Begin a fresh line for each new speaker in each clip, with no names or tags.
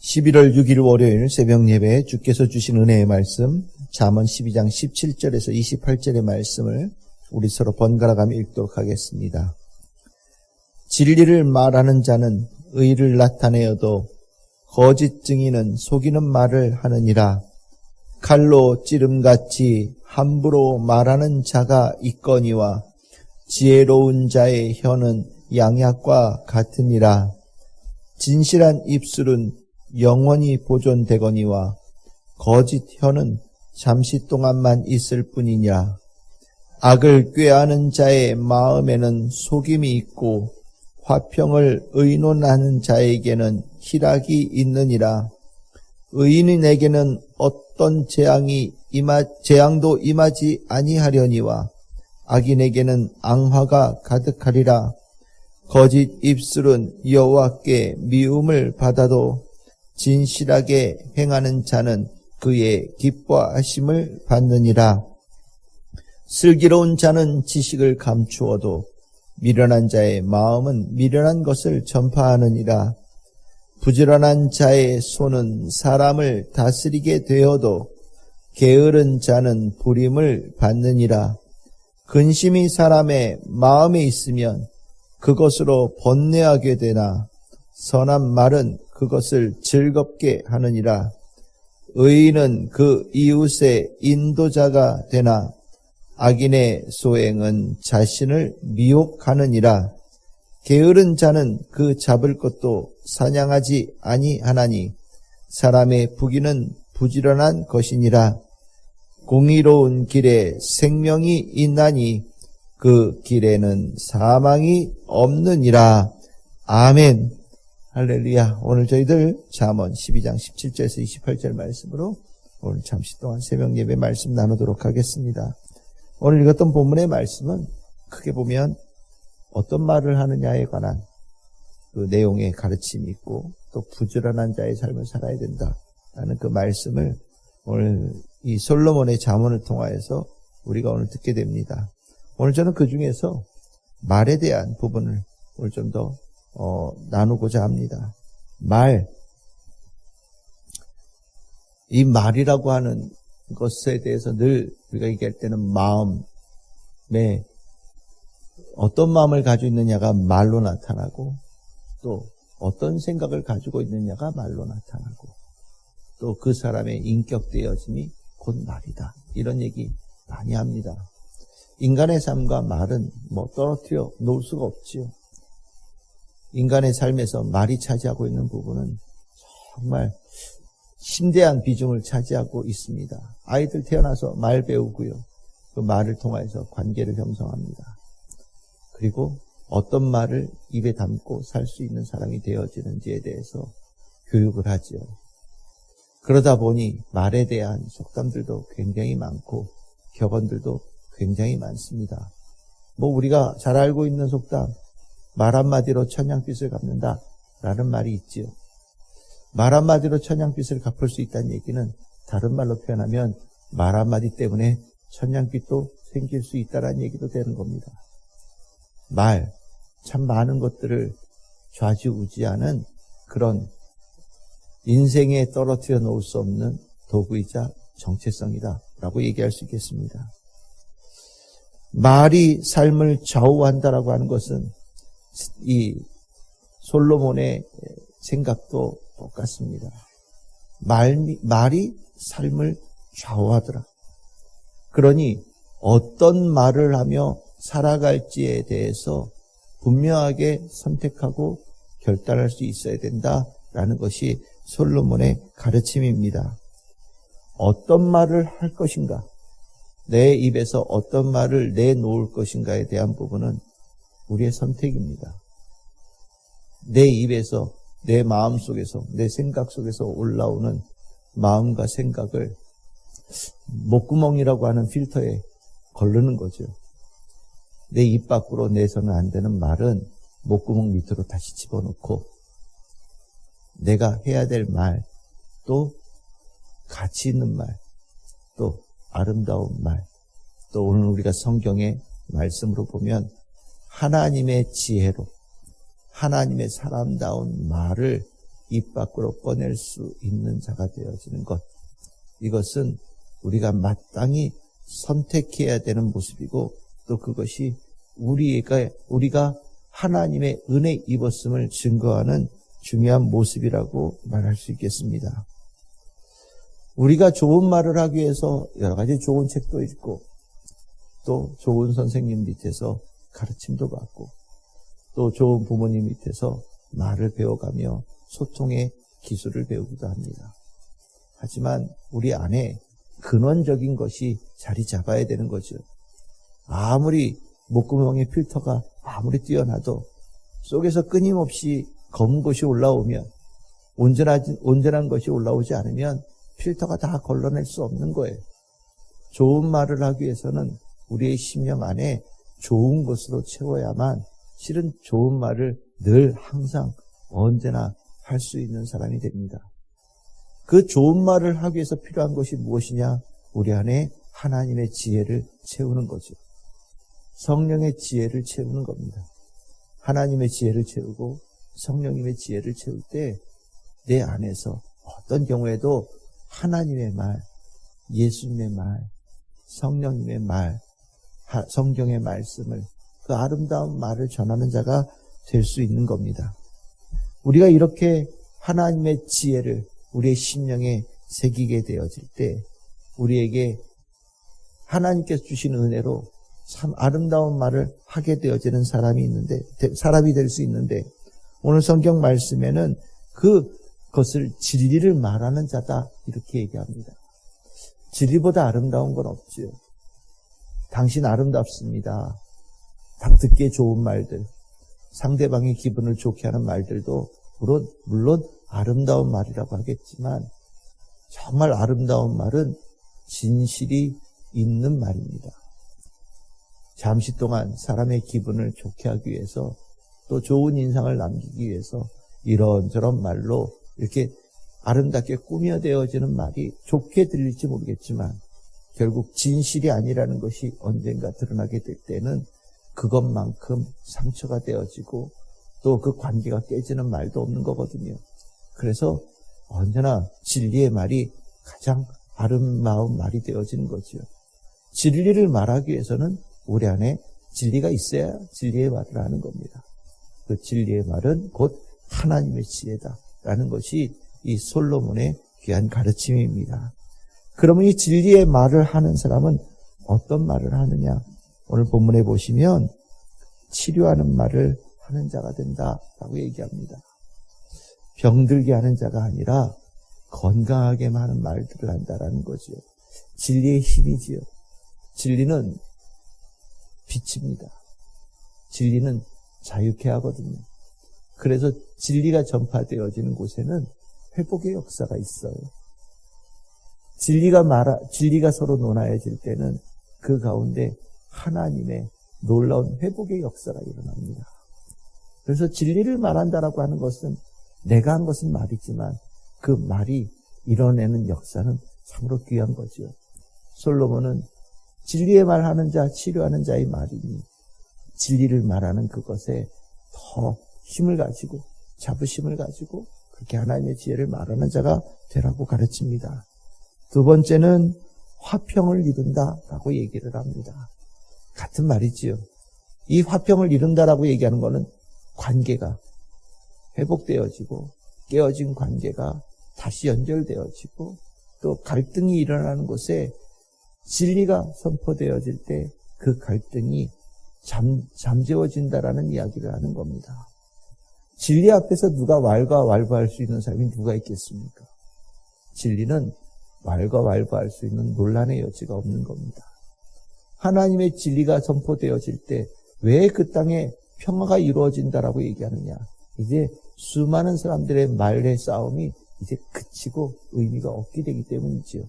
11월 6일 월요일 새벽 예배 주께서 주신 은혜의 말씀 잠언 12장 17절에서 28절의 말씀을 우리 서로 번갈아가며 읽도록 하겠습니다. 진리를 말하는 자는 의를 나타내어도 거짓 증인은 속이는 말을 하느니라. 칼로 찌름같이 함부로 말하는 자가 있거니와 지혜로운 자의 혀는 양약과 같으니라. 진실한 입술은 영원히 보존되거니와 거짓 혀는 잠시 동안만 있을 뿐이냐. 악을 꾀하는 자의 마음에는 속임이 있고 화평을 의논하는 자에게는 희락이 있느니라. 의인에게는 어떤 재앙도 임하지 아니하려니와 악인에게는 앙화가 가득하리라. 거짓 입술은 여호와께 미움을 받아도 진실하게 행하는 자는 그의 기뻐하심을 받느니라. 슬기로운 자는 지식을 감추어도 미련한 자의 마음은 미련한 것을 전파하느니라. 부지런한 자의 손은 사람을 다스리게 되어도 게으른 자는 부림을 받느니라. 근심이 사람의 마음에 있으면 그것으로 번뇌하게 되나 선한 말은 그것을 즐겁게 하느니라. 의인은 그 이웃의 인도자가 되나 악인의 소행은 자신을 미혹하느니라. 게으른 자는 그 잡을 것도 사냥하지 아니하나니 사람의 부귀는 부지런한 것이니라. 공의로운 길에 생명이 있나니 그 길에는 사망이 없느니라. 아멘. 할렐루야. 오늘 저희들 잠언 12장 17절에서 28절 말씀으로 오늘 잠시 동안 새벽 예배 말씀 나누도록 하겠습니다. 오늘 읽었던 본문의 말씀은 크게 보면 어떤 말을 하느냐에 관한 그 내용의 가르침이 있고 또 부지런한 자의 삶을 살아야 된다라는 그 말씀을 오늘 이 솔로몬의 잠언을 통하여서 우리가 오늘 듣게 됩니다. 오늘 저는 그 중에서 말에 대한 부분을 오늘 좀 더 나누고자 합니다. 이 말이라고 하는 것에 대해서 늘 우리가 얘기할 때는 마음에 어떤 마음을 가지고 있느냐가 말로 나타나고 또 어떤 생각을 가지고 있느냐가 말로 나타나고 또 그 사람의 인격되어짐이 곧 말이다. 이런 얘기 많이 합니다. 인간의 삶과 말은 떨어뜨려 놓을 수가 없지요. 인간의 삶에서 말이 차지하고 있는 부분은 정말 심대한 비중을 차지하고 있습니다. 아이들 태어나서 말 배우고요. 그 말을 통해서 관계를 형성합니다. 그리고 어떤 말을 입에 담고 살 수 있는 사람이 되어지는지에 대해서 교육을 하지요. 그러다 보니 말에 대한 속담들도 굉장히 많고 격언들도 굉장히 많습니다. 우리가 잘 알고 있는 속담, 말 한마디로 천냥빚을 갚는다 라는 말이 있지요. 말 한마디로 천냥빚을 갚을 수 있다는 얘기는 다른 말로 표현하면 말 한마디 때문에 천냥빚도 생길 수 있다는 얘기도 되는 겁니다. 말, 참 많은 것들을 좌지우지하는 그런 인생에 떨어뜨려 놓을 수 없는 도구이자 정체성이다 라고 얘기할 수 있겠습니다. 말이 삶을 좌우한다라고 하는 것은 이 솔로몬의 생각도 똑같습니다. 말이 삶을 좌우하더라. 그러니 어떤 말을 하며 살아갈지에 대해서 분명하게 선택하고 결단할 수 있어야 된다라는 것이 솔로몬의 가르침입니다. 어떤 말을 할 것인가, 내 입에서 어떤 말을 내놓을 것인가에 대한 부분은 우리의 선택입니다. 내 입에서, 내 마음 속에서, 내 생각 속에서 올라오는 마음과 생각을 목구멍이라고 하는 필터에 걸르는 거죠. 내 입 밖으로 내서는 안 되는 말은 목구멍 밑으로 다시 집어넣고 내가 해야 될 말, 또 가치 있는 말, 또 아름다운 말, 또 오늘 우리가 성경의 말씀으로 보면 하나님의 지혜로 하나님의 사람다운 말을 입 밖으로 꺼낼 수 있는 자가 되어지는 것. 이것은 우리가 마땅히 선택해야 되는 모습이고 또 그것이 우리가 하나님의 은혜 입었음을 증거하는 중요한 모습이라고 말할 수 있겠습니다. 우리가 좋은 말을 하기 위해서 여러 가지 좋은 책도 읽고 또 좋은 선생님 밑에서 가르침도 받고 또 좋은 부모님 밑에서 말을 배워가며 소통의 기술을 배우기도 합니다. 하지만 우리 안에 근원적인 것이 자리 잡아야 되는 거죠. 아무리 목구멍의 필터가 아무리 뛰어나도 속에서 끊임없이 검은 것이 올라오면 온전한 것이 올라오지 않으면 필터가 다 걸러낼 수 없는 거예요. 좋은 말을 하기 위해서는 우리의 심령 안에 좋은 것으로 채워야만 실은 좋은 말을 늘 항상 언제나 할 수 있는 사람이 됩니다. 그 좋은 말을 하기 위해서 필요한 것이 무엇이냐? 우리 안에 하나님의 지혜를 채우는 거죠. 성령의 지혜를 채우는 겁니다. 하나님의 지혜를 채우고 성령님의 지혜를 채울 때 내 안에서 어떤 경우에도 하나님의 말, 예수님의 말, 성령님의 말, 성경의 말씀을 그 아름다운 말을 전하는 자가 될 수 있는 겁니다. 우리가 이렇게 하나님의 지혜를 우리의 심령에 새기게 되어질 때 우리에게 하나님께서 주신 은혜로 참 아름다운 말을 하게 되어지는 사람이 될 수 있는데 오늘 성경 말씀에는 그것을 진리를 말하는 자다 이렇게 얘기합니다. 진리보다 아름다운 건 없지요. 당신 아름답습니다. 듣기에 좋은 말들, 상대방의 기분을 좋게 하는 말들도 물론 아름다운 말이라고 하겠지만 정말 아름다운 말은 진실이 있는 말입니다. 잠시 동안 사람의 기분을 좋게 하기 위해서 또 좋은 인상을 남기기 위해서 이런저런 말로 이렇게 아름답게 꾸며대어지는 말이 좋게 들릴지 모르겠지만 결국 진실이 아니라는 것이 언젠가 드러나게 될 때는 그것만큼 상처가 되어지고 또 그 관계가 깨지는 말도 없는 거거든요. 그래서 언제나 진리의 말이 가장 아름다운 말이 되어지는 거죠. 진리를 말하기 위해서는 우리 안에 진리가 있어야 진리의 말을 하는 겁니다. 그 진리의 말은 곧 하나님의 지혜다라는 것이 이 솔로몬의 귀한 가르침입니다. 그러면 이 진리의 말을 하는 사람은 어떤 말을 하느냐? 오늘 본문에 보시면 치료하는 말을 하는 자가 된다라고 얘기합니다. 병들게 하는 자가 아니라 건강하게만 하는 말들을 한다라는 거죠. 진리의 힘이지요. 진리는 빛입니다. 진리는 자유케 하거든요. 그래서 진리가 전파되어지는 곳에는 회복의 역사가 있어요. 진리가 서로 논하여질 때는 그 가운데 하나님의 놀라운 회복의 역사가 일어납니다. 그래서 진리를 말한다라고 하는 것은 내가 한 것은 말이지만 그 말이 이뤄내는 역사는 참으로 귀한 거죠. 솔로몬은 진리의 말하는 자, 치료하는 자의 말이니 진리를 말하는 그것에 더 힘을 가지고 자부심을 가지고 그렇게 하나님의 지혜를 말하는 자가 되라고 가르칩니다. 두 번째는 화평을 이룬다라고 얘기를 합니다. 같은 말이지요. 이 화평을 이룬다라고 얘기하는 것은 관계가 회복되어지고 깨어진 관계가 다시 연결되어지고 또 갈등이 일어나는 곳에 진리가 선포되어질 때 그 갈등이 잠재워진다라는 이야기를 하는 겁니다. 진리 앞에서 누가 왈가왈부할 수 있는 사람이 누가 있겠습니까? 진리는 왈가왈부할 수 있는 논란의 여지가 없는 겁니다. 하나님의 진리가 선포되어질 때 왜 그 땅에 평화가 이루어진다라고 얘기하느냐? 이제 수많은 사람들의 말의 싸움이 이제 그치고 의미가 없게 되기 때문이지요.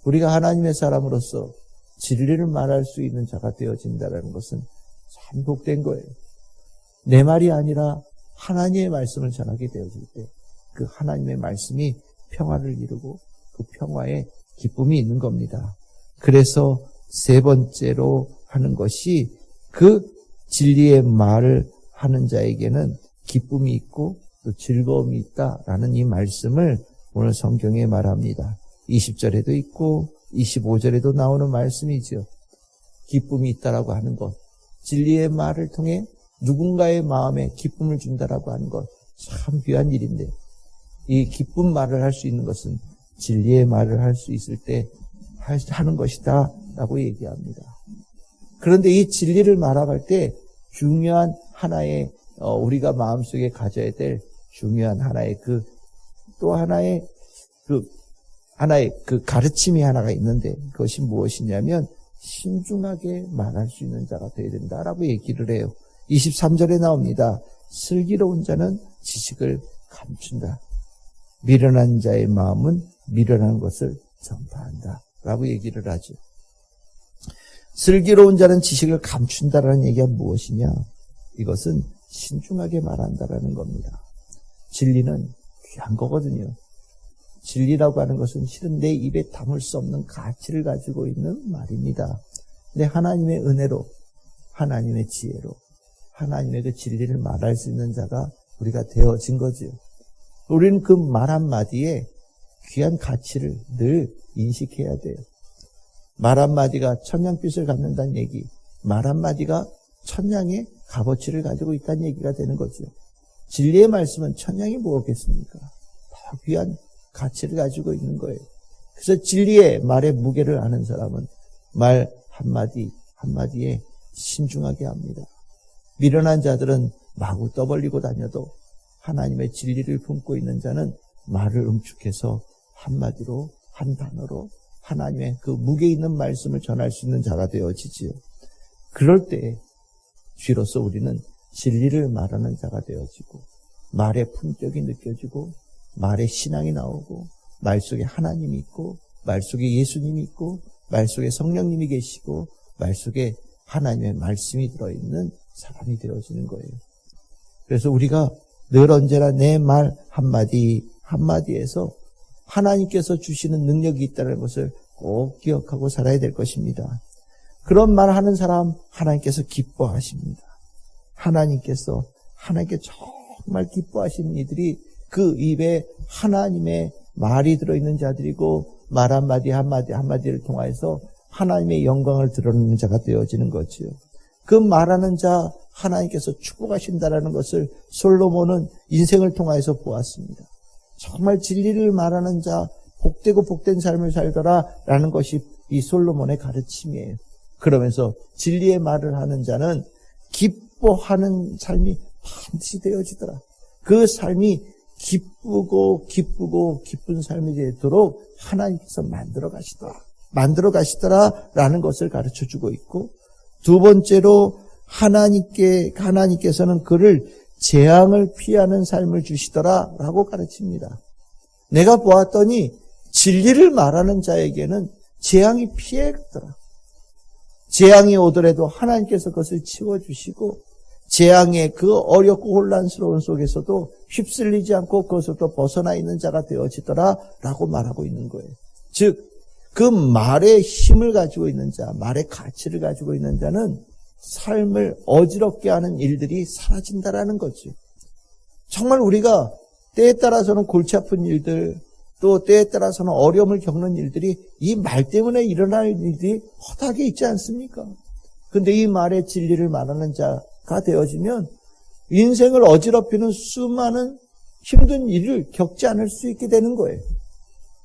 우리가 하나님의 사람으로서 진리를 말할 수 있는 자가 되어진다는 것은 참 복된 거예요. 내 말이 아니라 하나님의 말씀을 전하게 되어질 때 그 하나님의 말씀이 평화를 이루고 그 평화에 기쁨이 있는 겁니다. 그래서 세 번째로 하는 것이 그 진리의 말을 하는 자에게는 기쁨이 있고 또 즐거움이 있다라는 이 말씀을 오늘 성경에 말합니다. 20절에도 있고 25절에도 나오는 말씀이죠. 기쁨이 있다라고 하는 것, 진리의 말을 통해 누군가의 마음에 기쁨을 준다라고 하는 것, 참 귀한 일인데, 이 기쁜 말을 할 수 있는 것은 진리의 말을 할 수 있을 때 하는 것이다 라고 얘기합니다. 그런데 이 진리를 말할 때 중요한 하나의 우리가 마음속에 가져야 될 중요한 하나의 또 하나의 가르침이 하나가 있는데, 그것이 무엇이냐면 신중하게 말할 수 있는 자가 되어야 된다라고 얘기를 해요. 23절에 나옵니다. 슬기로운 자는 지식을 감춘다. 미련한 자의 마음은 미련한 것을 전파한다 라고 얘기를 하죠. 슬기로운 자는 지식을 감춘다라는 얘기가 무엇이냐? 이것은 신중하게 말한다라는 겁니다. 진리는 귀한 거거든요. 진리라고 하는 것은 실은 내 입에 담을 수 없는 가치를 가지고 있는 말입니다. 근데 하나님의 은혜로, 하나님의 지혜로, 하나님의 그 진리를 말할 수 있는 자가 우리가 되어진 거죠. 우리는 그 말 한마디에 귀한 가치를 늘 인식해야 돼요. 말 한마디가 천냥빛을 갖는다는 얘기, 말 한마디가 천냥의 값어치를 가지고 있다는 얘기가 되는 거죠. 진리의 말씀은 천냥이 뭐겠습니까? 더 귀한 가치를 가지고 있는 거예요. 그래서 진리의 말의 무게를 아는 사람은 말 한마디 한마디에 신중하게 합니다. 미련한 자들은 마구 떠벌리고 다녀도 하나님의 진리를 품고 있는 자는 말을 응축해서 한마디로, 한 단어로 하나님의 그 무게 있는 말씀을 전할 수 있는 자가 되어지지요. 그럴 때 비로소 우리는 진리를 말하는 자가 되어지고, 말의 품격이 느껴지고, 말의 신앙이 나오고, 말 속에 하나님이 있고, 말 속에 예수님이 있고, 말 속에 성령님이 계시고, 말 속에 하나님의 말씀이 들어있는 사람이 되어지는 거예요. 그래서 우리가 늘 언제나 내 말 한마디 한마디에서 하나님께서 주시는 능력이 있다는 것을 꼭 기억하고 살아야 될 것입니다. 그런 말 하는 사람 하나님께서 기뻐하십니다. 하나님께 정말 기뻐하시는 이들이 그 입에 하나님의 말이 들어있는 자들이고, 말 한마디 한마디를 통해서 하나님의 영광을 드러내는 자가 되어지는 거지요. 그 말하는 자 하나님께서 축복하신다라는 것을 솔로몬은 인생을 통해서 보았습니다. 정말 진리를 말하는 자 복되고 복된 삶을 살더라라는 것이 이 솔로몬의 가르침이에요. 그러면서 진리의 말을 하는 자는 기뻐하는 삶이 반드시 되어지더라. 그 삶이 기쁘고 기쁜 삶이 되도록 하나님께서 만들어 가시더라라는 것을 가르쳐 주고 있고, 두 번째로 하나님께서는 그를 재앙을 피하는 삶을 주시더라라고 가르칩니다. 내가 보았더니 진리를 말하는 자에게는 재앙이 피해더라. 재앙이 오더라도 하나님께서 그것을 치워주시고, 재앙의 그 어렵고 혼란스러운 속에서도 휩쓸리지 않고 그것으로부터 벗어나 있는 자가 되어지더라라고 말하고 있는 거예요. 즉, 그 말의 힘을 가지고 있는 자, 말의 가치를 가지고 있는 자는 삶을 어지럽게 하는 일들이 사라진다라는 거죠. 정말 우리가 때에 따라서는 골치 아픈 일들, 또 때에 따라서는 어려움을 겪는 일들이 이 말 때문에 일어날 일들이 허다하게 있지 않습니까? 근데 이 말의 진리를 말하는 자가 되어지면 인생을 어지럽히는 수많은 힘든 일을 겪지 않을 수 있게 되는 거예요.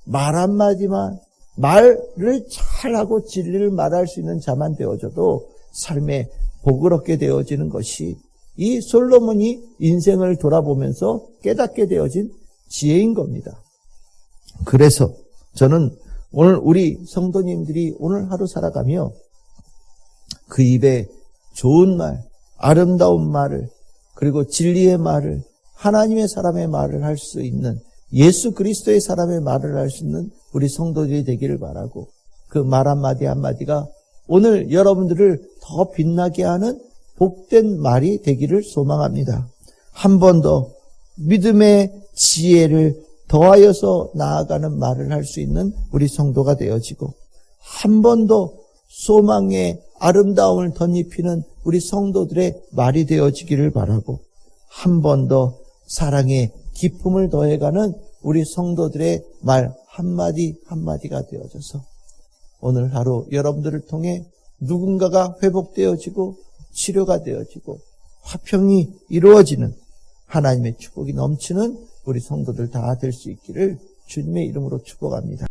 말 한마디만, 말을 잘하고 진리를 말할 수 있는 자만 되어져도 삶에 복을 얻게 되어지는 것이 이 솔로몬이 인생을 돌아보면서 깨닫게 되어진 지혜인 겁니다. 그래서 저는 오늘 우리 성도님들이 오늘 하루 살아가며 그 입에 좋은 말, 아름다운 말을, 그리고 진리의 말을, 하나님의 사람의 말을 할 수 있는, 예수 그리스도의 사람의 말을 할 수 있는 우리 성도들이 되기를 바라고, 그 말 한마디 한마디가 오늘 여러분들을 더 빛나게 하는 복된 말이 되기를 소망합니다. 한 번 더 믿음의 지혜를 더하여서 나아가는 말을 할 수 있는 우리 성도가 되어지고, 한 번 더 소망의 아름다움을 덧입히는 우리 성도들의 말이 되어지기를 바라고, 한 번 더 사랑의 기쁨을 더해가는 우리 성도들의 말 한마디 한마디가 되어져서 오늘 하루 여러분들을 통해 누군가가 회복되어지고 치료가 되어지고 화평이 이루어지는 하나님의 축복이 넘치는 우리 성도들 다 될 수 있기를 주님의 이름으로 축복합니다.